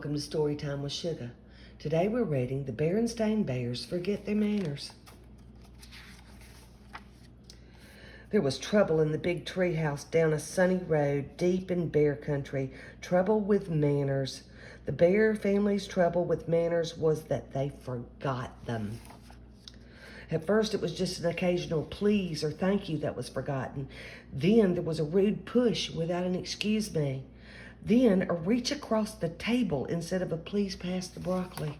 welcome to Storytime with Sugar. Today we're reading The Berenstain Bears Forget Their Manners. There was trouble in the big tree house down a sunny road deep in bear country. Trouble with manners. The bear family's trouble with manners was that they forgot them. At first, it was just an occasional please or thank you that was forgotten. Then there was a rude push without an excuse me. Then a reach across the table instead of a please pass the broccoli.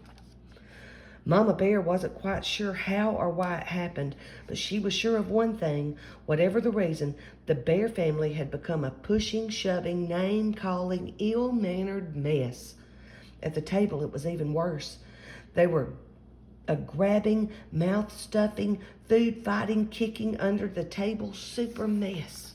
Mama Bear wasn't quite sure how or why it happened, but she was sure of one thing. Whatever the reason, the Bear family had become a pushing, shoving, name-calling, ill-mannered mess. At the table, it was even worse. They were a grabbing, mouth-stuffing, food-fighting, kicking under the table super mess.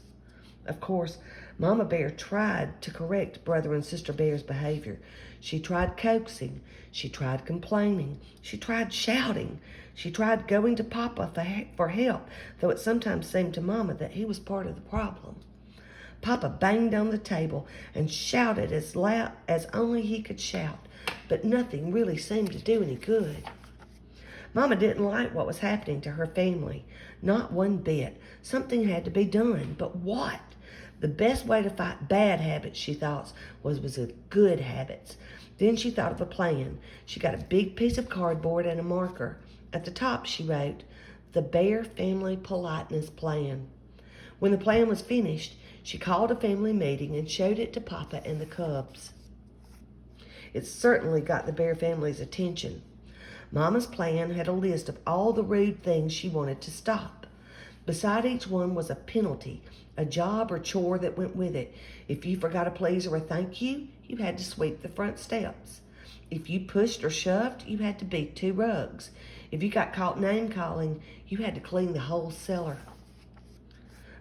Of course, Mama Bear tried to correct Brother and Sister Bear's behavior. She tried coaxing. She tried complaining. She tried shouting. She tried going to Papa for help, though it sometimes seemed to Mama that he was part of the problem. Papa banged on the table and shouted as loud as only he could shout, but nothing really seemed to do any good. Mama didn't like what was happening to her family. Not one bit. Something had to be done, but what? The best way to fight bad habits, she thought, was with good habits. Then she thought of a plan. She got a big piece of cardboard and a marker. At the top, she wrote, "The Bear Family Politeness Plan." When the plan was finished, she called a family meeting and showed it to Papa and the cubs. It certainly got the Bear family's attention. Mama's plan had a list of all the rude things she wanted to stop. Beside each one was a penalty, a job or chore that went with it. If you forgot a please or a thank you, you had to sweep the front steps. If you pushed or shoved, you had to beat 2 rugs. If you got caught name-calling, you had to clean the whole cellar.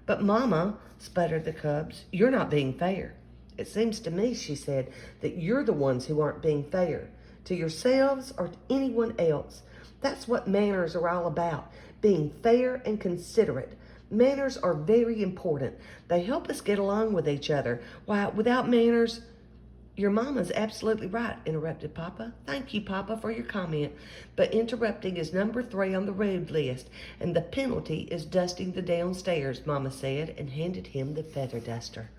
"But Mama," sputtered the cubs, "you're not being fair." "It seems to me," she said, "that you're the ones who aren't being fair. To yourselves or to anyone else. That's what manners are all about, being fair and considerate. Manners are very important. They help us get along with each other. Why, without manners—" "Your Mama's absolutely right," interrupted Papa. "Thank you, Papa, for your comment. But interrupting is number 3 on the rude list, and the penalty is dusting the downstairs," Mama said, and handed him the feather duster.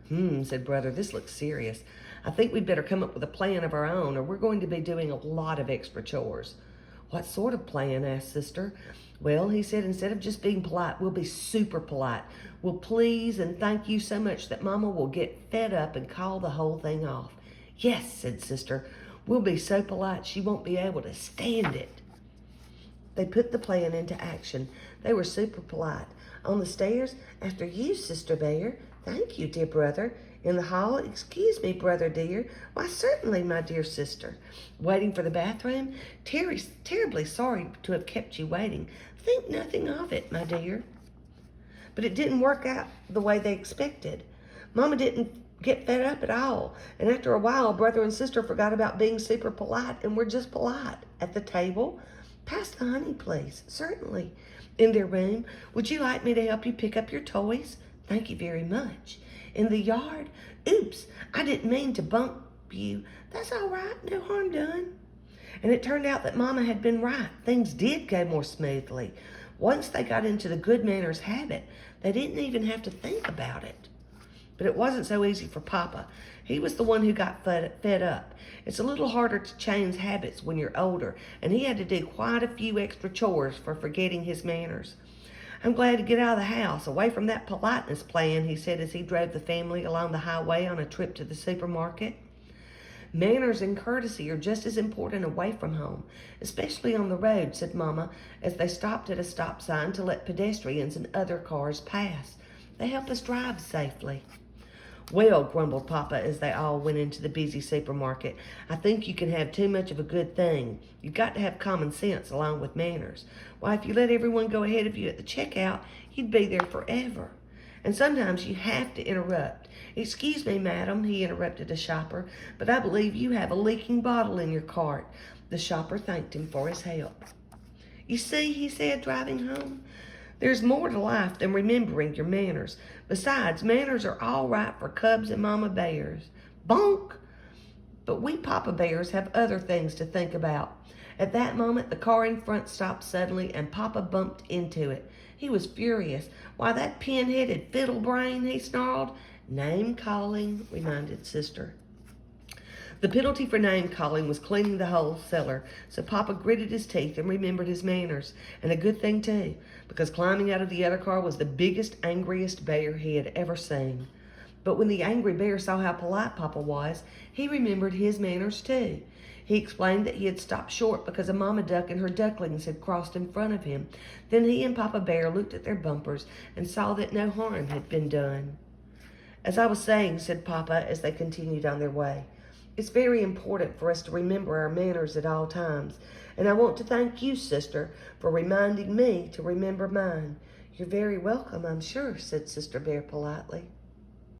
Said Brother, "this looks serious. I think we'd better come up with a plan of our own, or we're going to be doing a lot of extra chores." "What sort of plan?" asked Sister. "Well," he said, "instead of just being polite, we'll be super polite. We'll please and thank you so much that Mama will get fed up and call the whole thing off." "Yes," said Sister, "we'll be so polite she won't be able to stand it." They put the plan into action. They were super polite. On the stairs, "After you, Sister Bear." "Thank you, dear brother." In the hall, "Excuse me, brother dear." "Why, certainly, my dear sister." Waiting for the bathroom, "Terribly sorry to have kept you waiting." "Think nothing of it, my dear." But it didn't work out the way they expected. Mama didn't get fed up at all, and after a while, Brother and Sister forgot about being super polite and were just polite. At the table, "Pass the honey, please." "Certainly." In their room, "Would you like me to help you pick up your toys?" "Thank you very much." In the yard, "Oops, I didn't mean to bump you." "That's all right, no harm done." And it turned out that Mama had been right. Things did go more smoothly. Once they got into the good manners habit, they didn't even have to think about it. But it wasn't so easy for Papa. He was the one who got fed up. It's a little harder to change habits when you're older, and he had to do quite a few extra chores for forgetting his manners. "I'm glad to get out of the house, away from that politeness plan," he said as he drove the family along the highway on a trip to the supermarket. "Manners and courtesy are just as important away from home, especially on the road," said Mama, as they stopped at a stop sign to let pedestrians and other cars pass. "They help us drive safely." "Well," grumbled Papa as they all went into the busy supermarket, "I think you can have too much of a good thing. You've got to have common sense along with manners. Why, if you let everyone go ahead of you at the checkout, you'd be there forever. And sometimes you have to interrupt." "Excuse me, madam," he interrupted a shopper, "but I believe you have a leaking bottle in your cart." The shopper thanked him for his help. "You see," he said, driving home, "there's more to life than remembering your manners. Besides, manners are all right for cubs and mama bears." Bonk! But we Papa Bears have other things to think about. At that moment, the car in front stopped suddenly and Papa bumped into it. He was furious. "Why, that pin-headed fiddle brain," he snarled. "Name calling," reminded Sister. The penalty for name calling was cleaning the whole cellar, so Papa gritted his teeth and remembered his manners. And a good thing, too, because climbing out of the other car was the biggest, angriest bear he had ever seen. But when the angry bear saw how polite Papa was, he remembered his manners, too. He explained that he had stopped short because a mama duck and her ducklings had crossed in front of him. Then he and Papa Bear looked at their bumpers and saw that no harm had been done. "As I was saying," said Papa as they continued on their way, "it's very important for us to remember our manners at all times. And I want to thank you, Sister, for reminding me to remember mine." "You're very welcome, I'm sure," said Sister Bear politely.